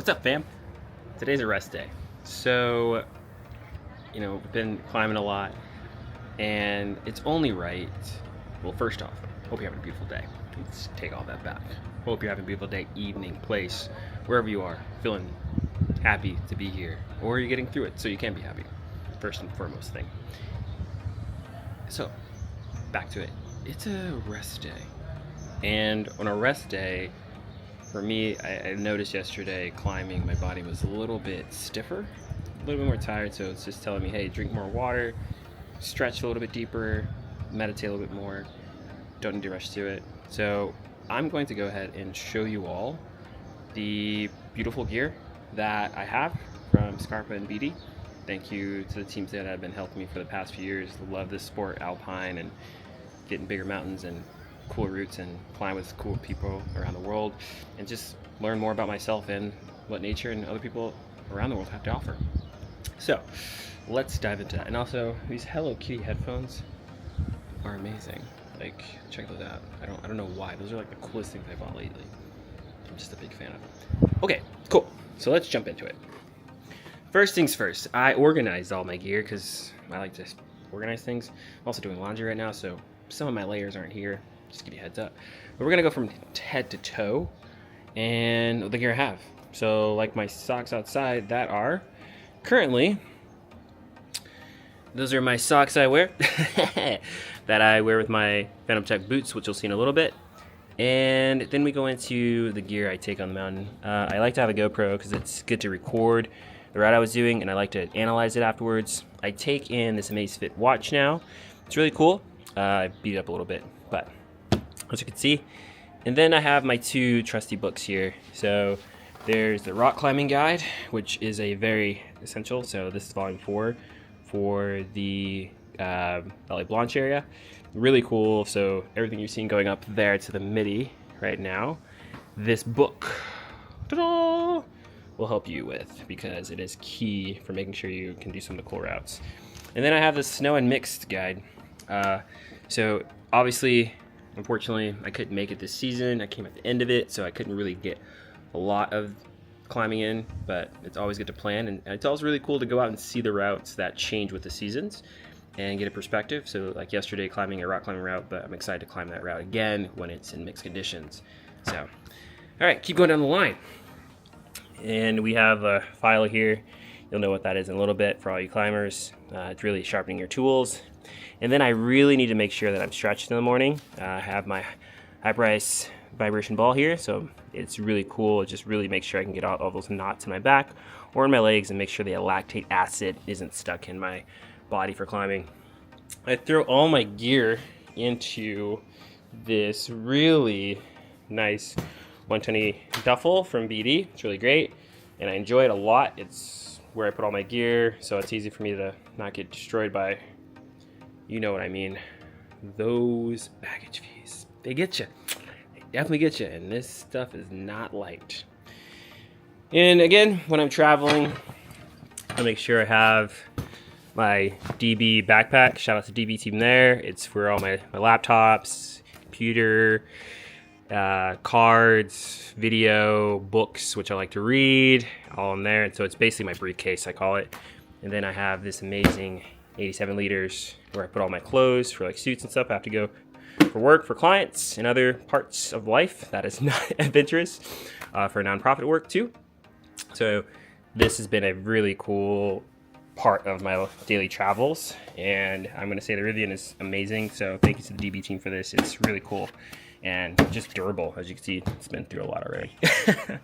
What's up, fam? Today's a rest day. So, we've been climbing a lot, and it's only right. Well, first off, hope you're having a beautiful day. Let's take all that back. Hope you're having a beautiful day, evening, place, wherever you are, feeling happy to be here, or you're getting through it so you can be happy. First and foremost thing. So, back to it. It's a rest day. And on a rest day, for me, I noticed yesterday climbing, my body was a little bit stiffer, a little bit more tired, so it's just telling me, hey, drink more water, stretch a little bit deeper, meditate a little bit more, don't need to rush through it. So I'm going to go ahead and show you all the beautiful gear that I have from Scarpa and BD. Thank you to the teams that have been helping me for the past few years. Love this sport, Alpine, and getting bigger mountains and cool routes and climb with cool people around the world, and just learn more about myself and what nature and other people around the world have to offer. So let's dive into that. And also, these Hello Kitty headphones are amazing. Like, check those out. I don't know why. Those are like the coolest things I bought lately. I'm just a big fan of them. Okay, cool. So let's jump into it. First things first, I organized all my gear because I like to organize things. I'm also doing laundry right now, so some of my layers aren't here. Just to give you a heads up. But we're gonna go from head to toe and the gear I have. So like my socks outside that are currently, those are my socks I wear that I wear with my Phantom Tech boots, which you'll see in a little bit. And then we go into the gear I take on the mountain. I like to have a GoPro because it's good to record the route I was doing, and I like to analyze it afterwards. I take in this Amazfit watch now. It's really cool. I beat it up a little bit, but as you can see. And then I have my two trusty books here. So there's the Rock Climbing Guide, which is a very essential. So this is volume 4 for the Valley Blanche area. Really cool. So everything you're seeing going up there to the midi right now, this book will help you with, because it is key for making sure you can do some of the cool routes. And then I have the Snow and Mixed guide. So obviously, unfortunately, I couldn't make it this season. I came at the end of it, so I couldn't really get a lot of climbing in, but it's always good to plan. And it's always really cool to go out and see the routes that change with the seasons and get a perspective. So like yesterday, climbing a rock climbing route, but I'm excited to climb that route again when it's in mixed conditions. So, all right, keep going down the line. And we have a file here. You'll know what that is in a little bit for all you climbers. It's really sharpening your tools. And then I really need to make sure that I'm stretched in the morning. I have my Hyperice vibration ball here, so it's really cool. It just really makes sure I can get all those knots in my back or in my legs and make sure the lactate acid isn't stuck in my body for climbing. I throw all my gear into this really nice 120 duffel from BD. It's really great, and I enjoy it a lot. It's where I put all my gear, so it's easy for me to not get destroyed by, you know what I mean, those baggage fees. They get you. They definitely get you, and this stuff is not light. And again, when I'm traveling, I make sure I have my DB backpack. Shout out to DB team there. It's for all my laptops, computer, cards, video, books, which I like to read, all in there. And so it's basically my briefcase, I call it. And then I have this amazing 87 liters where I put all my clothes for like suits and stuff. I have to go for work, for clients, and other parts of life that is not adventurous, for nonprofit work too. So this has been a really cool part of my daily travels, and I'm going to say the Rivian is amazing. So thank you to the DB team for this. It's really cool and just durable. As you can see, it's been through a lot already. All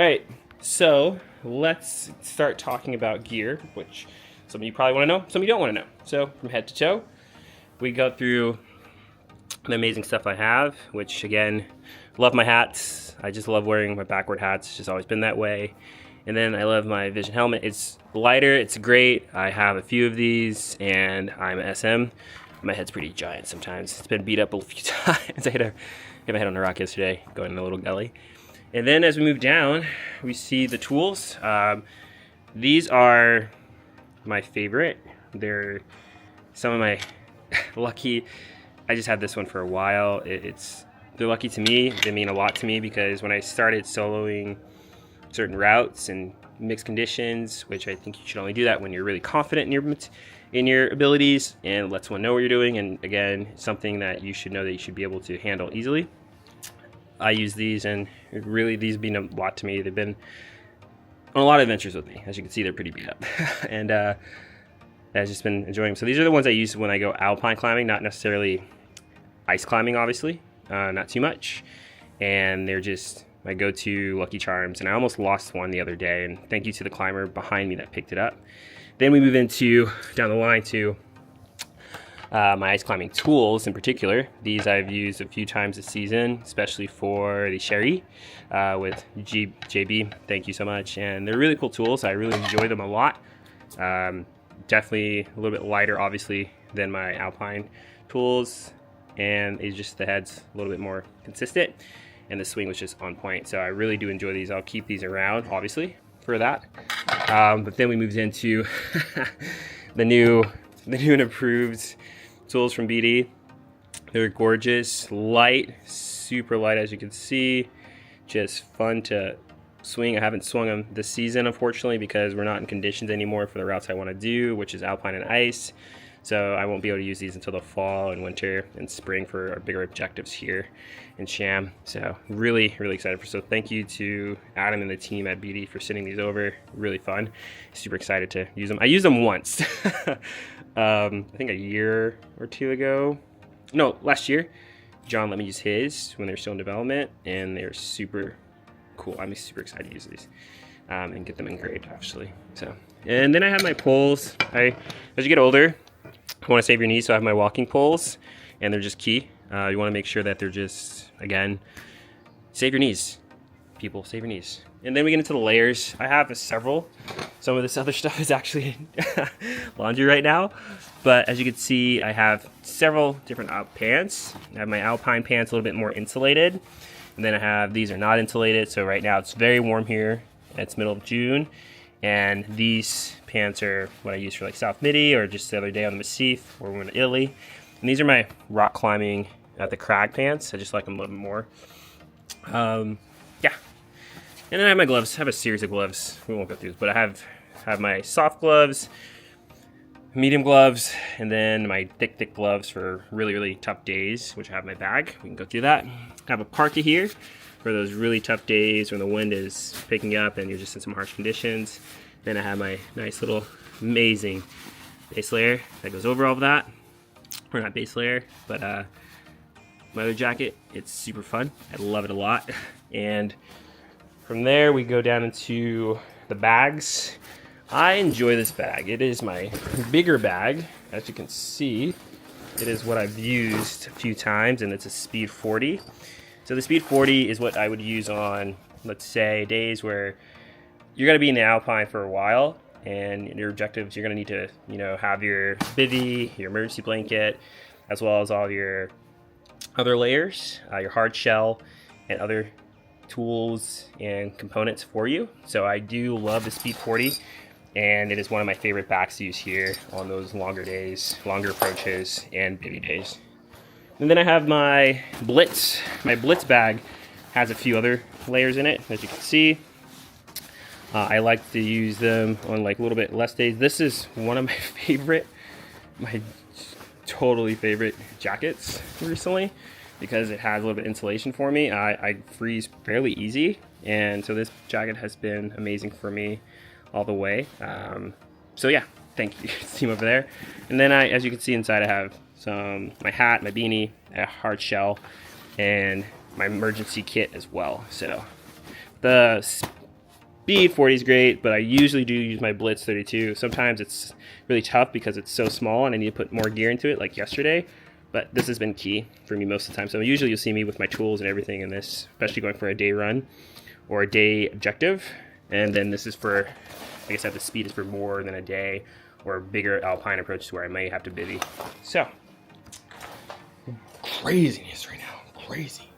right, so let's start talking about gear, which some of you probably want to know, some of you don't want to know. So from head to toe, we go through the amazing stuff I have, which again, love my hats. I just love wearing my backward hats. It's just always been that way. And then I love my Vision helmet. It's lighter, it's great. I have a few of these, and I'm an SM. My head's pretty giant sometimes. It's been beat up a few times. I hit my head on a rock yesterday, going in a little gully. And then as we move down, we see the tools. These are my favorite. They're some of my lucky. I just had this one for a while. They're lucky to me. They mean a lot to me because when I started soloing certain routes and mixed conditions, which I think you should only do that when you're really confident in your abilities and let someone know what you're doing. And again, something that you should know that you should be able to handle easily. I use these, and really these mean a lot to me. They've been on a lot of adventures with me. As you can see, they're pretty beat up. And I've just been enjoying them. So these are the ones I use when I go alpine climbing, not necessarily ice climbing, obviously, not too much. And they're just my go-to Lucky Charms. And I almost lost one the other day, and thank you to the climber behind me that picked it up. Then we move into, down the line, to my ice climbing tools in particular. These I've used a few times this season, especially for the Sherry with JB. Thank you so much. And they're really cool tools. I really enjoy them a lot. Definitely a little bit lighter, obviously, than my Alpine tools. And it's just the head's a little bit more consistent. And the swing was just on point. So I really do enjoy these. I'll keep these around, obviously, for that. But then we moved into the new and improved tools from BD. They're gorgeous, light, super light, as you can see. Just fun to swing. I haven't swung them this season, unfortunately, because we're not in conditions anymore for the routes I want to do, which is alpine and ice. So I won't be able to use these until the fall and winter and spring for our bigger objectives here in Cham. So really, really excited. So thank you to Adam and the team at BD for sending these over. Really fun. Super excited to use them. I used them once. I think a year or two ago. No, last year. John let me use his when they're still in development, and they're super cool. I'm super excited to use these and get them engraved, actually. So, and then I have my poles. As you get older, I want to save your knees, so I have my walking poles, and they're just key. You want to make sure that they're just, again, save your knees. People, save your knees. And then we get into the layers. I have several. Some of this other stuff is actually laundry right now. But as you can see, I have several different pants. I have my Alpine pants a little bit more insulated. And then I have, these are not insulated. So right now it's very warm here. It's middle of June. And these pants are what I use for like South Midi, or just the other day on the Massif, or we went to Italy. And these are my rock climbing at the crag pants. I just like them a little bit more. Yeah. And then I have my gloves. I have a series of gloves. We won't go through this, but I have my soft gloves, medium gloves, and then my thick gloves for really, really tough days, which I have in my bag. We can go through that. I have a parka here for those really tough days when the wind is picking up and you're just in some harsh conditions. Then I have my nice little amazing base layer that goes over all of that. Or not base layer, but my other jacket. It's super fun. I love it a lot. And from there we go down into the bags. I enjoy this bag. It is my bigger bag. As you can see, it is what I've used a few times, and it's a Speed 40. So the Speed 40 is what I would use on, let's say, days where you're gonna be in the Alpine for a while, and your objectives, you're gonna need to, have your bivy, your emergency blanket, as well as all your other layers, your hard shell, and other tools and components for you. So I do love the Speed 40, and it is one of my favorite bags to use here on those longer days, longer approaches, and bivy days. And then I have my Blitz. My Blitz bag has a few other layers in it, as you can see. I like to use them on like a little bit less days. This is one of my totally favorite jackets recently, because it has a little bit of insulation for me. I freeze fairly easy, and so this jacket has been amazing for me all the way. So yeah, thank you team over there. And then as you can see inside, I have my hat, my beanie, a hard shell, and my emergency kit as well. So the Speed 40 is great, but I usually do use my Blitz 32. Sometimes it's really tough because it's so small and I need to put more gear into it, like yesterday. But this has been key for me most of the time. So usually you'll see me with my tools and everything in this, especially going for a day run or a day objective. And then this is for, like I said, the Speed is for more than a day or bigger alpine approaches where I may have to bivy. So, craziness right now, crazy.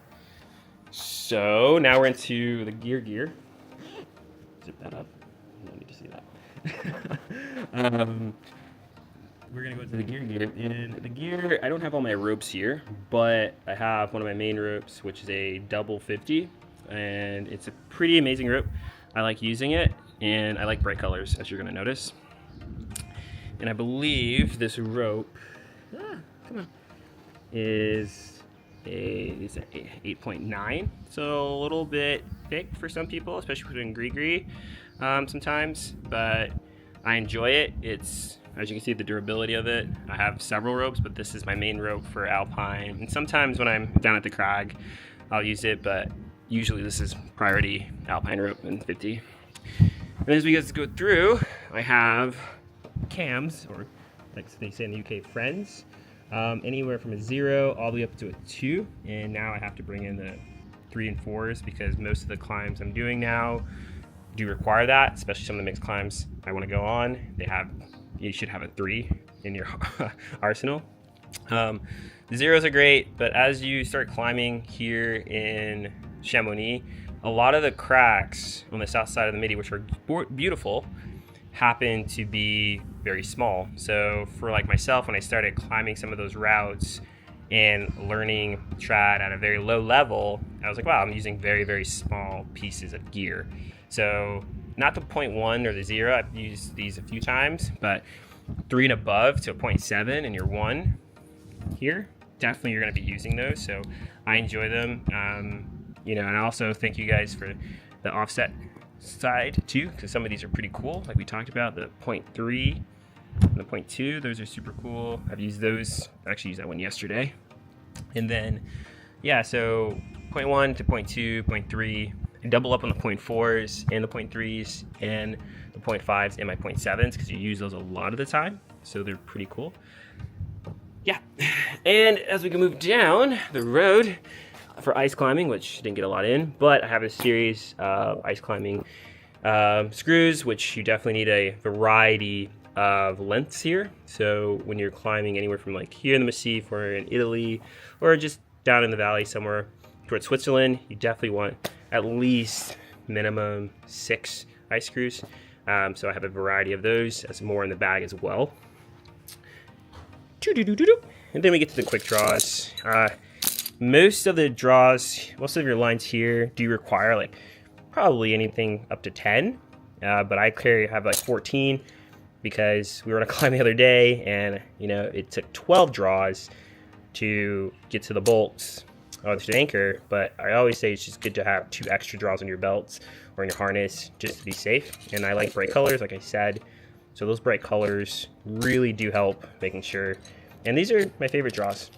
So now we're into the gear. Zip that up, no need to see that. We're gonna go into the gear. And the gear, I don't have all my ropes here, but I have one of my main ropes, which is a double 50, and it's a pretty amazing rope. I like using it, and I like bright colors, as you're gonna notice. And I believe this rope, come on, is a 8.9, so a little bit thick for some people, especially for doing gris-gris sometimes, but I enjoy it. It's, as you can see, the durability of it. I have several ropes, but this is my main rope for Alpine, and sometimes when I'm down at the crag I'll use it, but usually this is priority Alpine rope and 50. And as we go through, I have cams, or like they say in the UK, friends, anywhere from a 0 all the way up to a 2, and now I have to bring in the 3 and 4s because most of the climbs I'm doing now do require that, especially some of the mixed climbs I want to go on. You should have a 3 in your arsenal. The 0s are great, but as you start climbing here in Chamonix, a lot of the cracks on the south side of the Midi, which are beautiful, happen to be very small. So for like myself, when I started climbing some of those routes and learning trad at a very low level, I was like, wow, I'm using very, very small pieces of gear. So not the 0.1 or the 0, I've used these a few times, but 3 and above to a 0.7 and your 1 here, definitely you're gonna be using those. So I enjoy them. And I also thank you guys for the offset side too, because some of these are pretty cool. Like we talked about, the 0.3 and the 0.2, those are super cool. I've used those, I actually used that one yesterday. And then, yeah, so 0.1 to 0.2, 0.3, I double up on the 0.4s and the 0.3s and the 0.5s and my 0.7s because you use those a lot of the time. So they're pretty cool. Yeah, and as we can move down the road, for ice climbing, which didn't get a lot in, but I have a series of ice climbing screws, which you definitely need a variety of lengths here. So when you're climbing anywhere from like here in the Massif or in Italy, or just down in the valley somewhere towards Switzerland, you definitely want at least minimum 6 ice screws. So I have a variety of those. That's more in the bag as well. And then we get to the quick draws. Most of your lines here do require like probably anything up to 10, but I have like 14 because we were on a climb the other day, and it took 12 draws to get to the bolts to the anchor. But I always say it's just good to have 2 extra draws on your belts or in your harness just to be safe. And I like bright colors, like I said, so those bright colors really do help making sure. And these are my favorite draws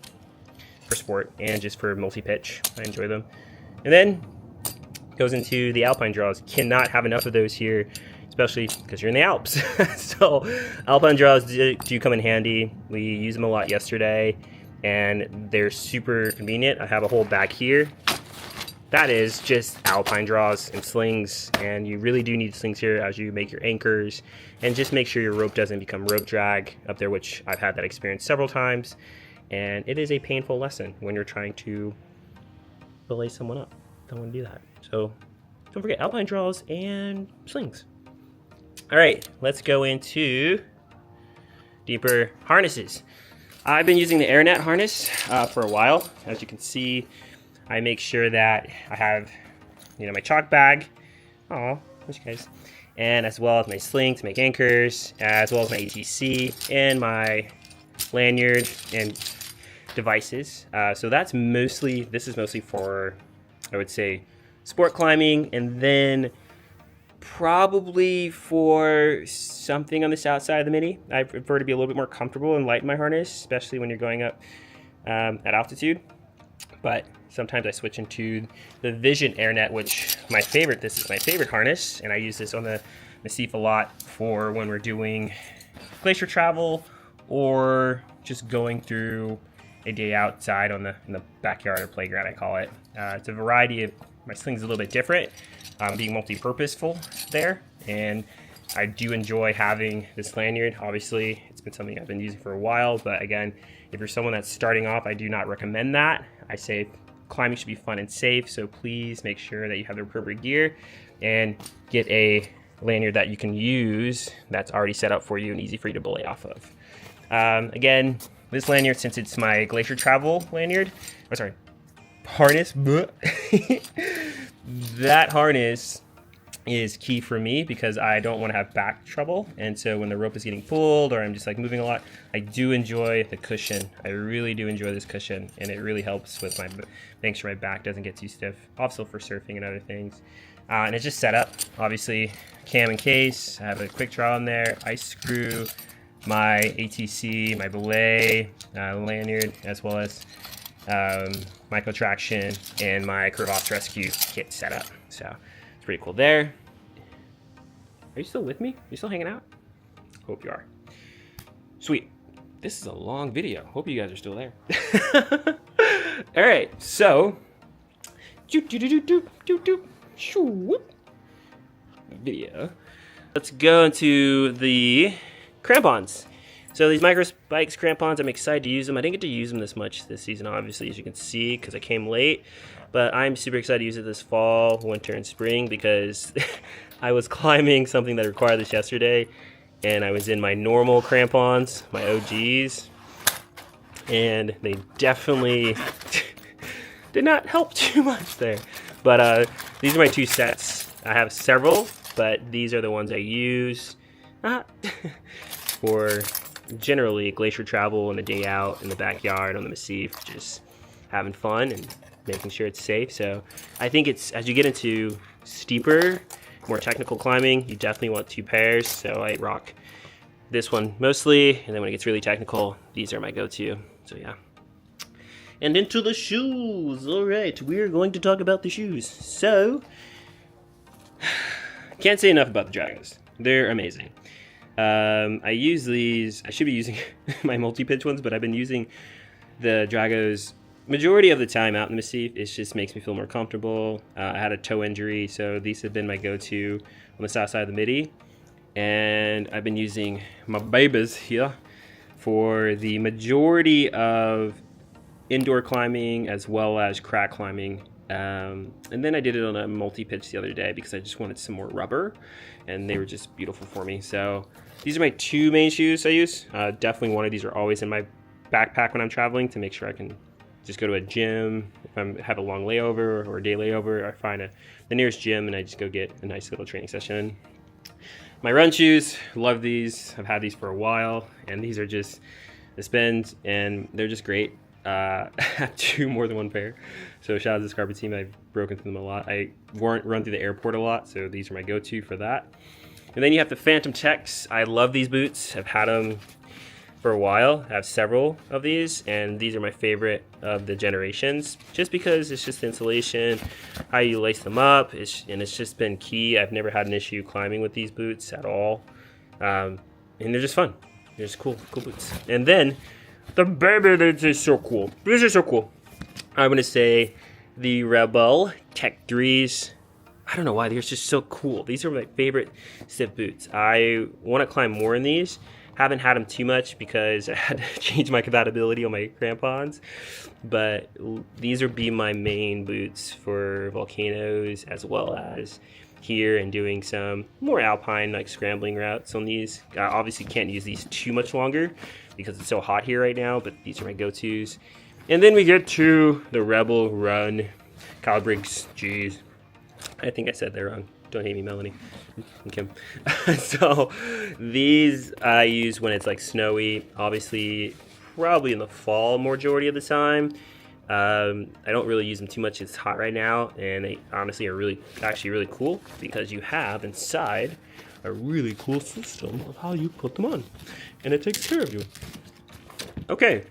for sport and just for multi-pitch. I enjoy them. And then goes into the Alpine draws. Cannot have enough of those here, especially because you're in the Alps. So Alpine draws do come in handy. We use them a lot yesterday, and they're super convenient. I have a whole bag here that is just Alpine draws and slings, and you really do need slings here as you make your anchors, and just make sure your rope doesn't become rope drag up there, which I've had that experience several times. And it is a painful lesson when you're trying to belay someone up. Don't want to do that. So don't forget Alpine draws and slings. All right, let's go into deeper harnesses. I've been using the AirNet harness for a while. As you can see, I make sure that I have, my chalk bag. Oh, there's you guys. And as well as my sling to make anchors, as well as my ATC and my lanyard and devices. So this is mostly for, I would say, sport climbing, and then probably for something on the south side of the Midi. I prefer to be a little bit more comfortable and light in my harness, especially when you're going up at altitude. But sometimes I switch into the Vision AirNet, this is my favorite harness, and I use this on the Massif a lot for when we're doing glacier travel or just going through a day outside in the backyard or playground, I call it. It's a variety of, my sling's a little bit different, being multi-purposeful there, and I do enjoy having this lanyard. Obviously, it's been something I've been using for a while, but again, if you're someone that's starting off, I do not recommend that. I say climbing should be fun and safe, so please make sure that you have the appropriate gear and get a lanyard that you can use that's already set up for you and easy for you to belay off of. Again, this lanyard, since it's my glacier travel lanyard, harness, that harness is key for me because I don't want to have back trouble. And so when the rope is getting pulled or I'm just like moving a lot, I do enjoy the cushion. I really do enjoy this cushion, and it really helps with making sure my back doesn't get too stiff. Also for surfing and other things. And it's just set up, obviously, cam and case. I have a quick draw in there, ice screw, my ATC, my belay, lanyard, as well as micro traction and my curve off rescue kit set up. So it's pretty cool there. Are you still with me? Are you still hanging out? Hope you are. Sweet. This is a long video. Hope you guys are still there. All right, so video. Let's go into the crampons. So these micro spikes crampons, I'm excited to use them. I didn't get to use them this much this season, obviously, as you can see, because I came late. But I'm super excited to use it this fall, winter, and spring because I was climbing something that required this yesterday, and I was in my normal crampons, my OGs, and they definitely did not help too much there. But these are my two sets. I have several, but these are the ones I use for generally glacier travel and a day out in the backyard on the Massif, just having fun and making sure it's safe. So I think it's, as you get into steeper, more technical climbing, you definitely want two pairs. So I rock this one mostly, and then when it gets really technical, these are my go-to. So yeah. And into the shoes. All right, we're going to talk about the shoes. So can't say enough about the Dragos. They're amazing. I use these, I should be using my multi-pitch ones, but I've been using the Dragos majority of the time out in the Massif. It just makes me feel more comfortable. I had a toe injury, so these have been my go-to on the south side of the Midi. And I've been using my babies here for the majority of indoor climbing as well as crack climbing. And then I did it on a multi-pitch the other day because I just wanted some more rubber, and they were just beautiful for me. So these are my two main shoes I use. Definitely one of these are always in my backpack when I'm traveling to make sure I can just go to a gym. If I have a long layover or a day layover, I find the nearest gym and I just go get a nice little training session. My run shoes, love these. I've had these for a while, and these are just the Spins, and they're just great. I have two more than one pair, so shout out to the Scarpa team. I've broken through them a lot. I run through the airport a lot, so these are my go-to for that. And then you have the Phantom Techs. I love these boots. I've had them for a while. I have several of these, and these are my favorite of the generations, just because it's just the insulation, how you lace them up, and it's just been key. I've never had an issue climbing with these boots at all, and they're just fun. They're just cool boots. And then the baby, they're just so cool. These are so cool. I'm gonna say the Rebel Tech 3s. I don't know why, they're just so cool. These are my favorite stiff boots. I want to climb more in these. Haven't had them too much because I had to change my compatibility on my crampons. But these would be my main boots for volcanoes, as well as here and doing some more alpine like scrambling routes on these. I obviously can't use these too much longer because it's so hot here right now, but these are my go-tos. And then we get to the Rebel Run Kyle Briggs. Jeez, I think I said that wrong. Don't hate me, Melanie and Kim. So these I use when it's like snowy, obviously probably in the fall majority of the time. I don't really use them too much. It's hot right now, and they honestly are actually really cool because you have inside a really cool system of how you put them on, and it takes care of you. Okay,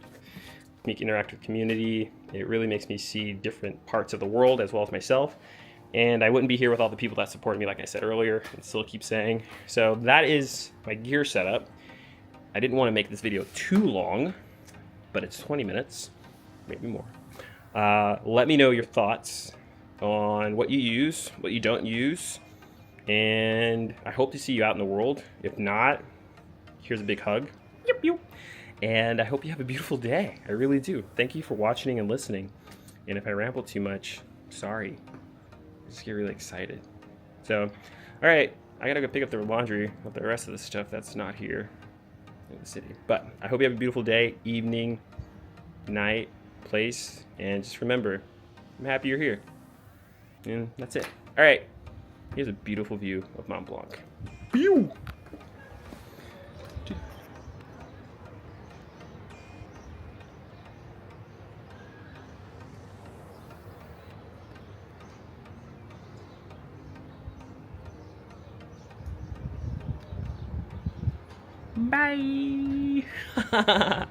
make interactive community. It really makes me see different parts of the world as well as myself. And I wouldn't be here with all the people that support me, like I said earlier, and still keep saying. So that is my gear setup. I didn't want to make this video too long, but it's 20 minutes, maybe more. Let me know your thoughts on what you use, what you don't use, and I hope to see you out in the world. If not, here's a big hug. Yep, yep. And I hope you have a beautiful day. I really do. Thank you for watching and listening. And if I ramble too much, sorry. I just get really excited. So, all right, I gotta go pick up the laundry of the rest of the stuff that's not here in the city. But I hope you have a beautiful day, evening, night, place, and just remember, I'm happy you're here. And that's it. All right, Here's a beautiful view of Mont Blanc. Pew! Bye!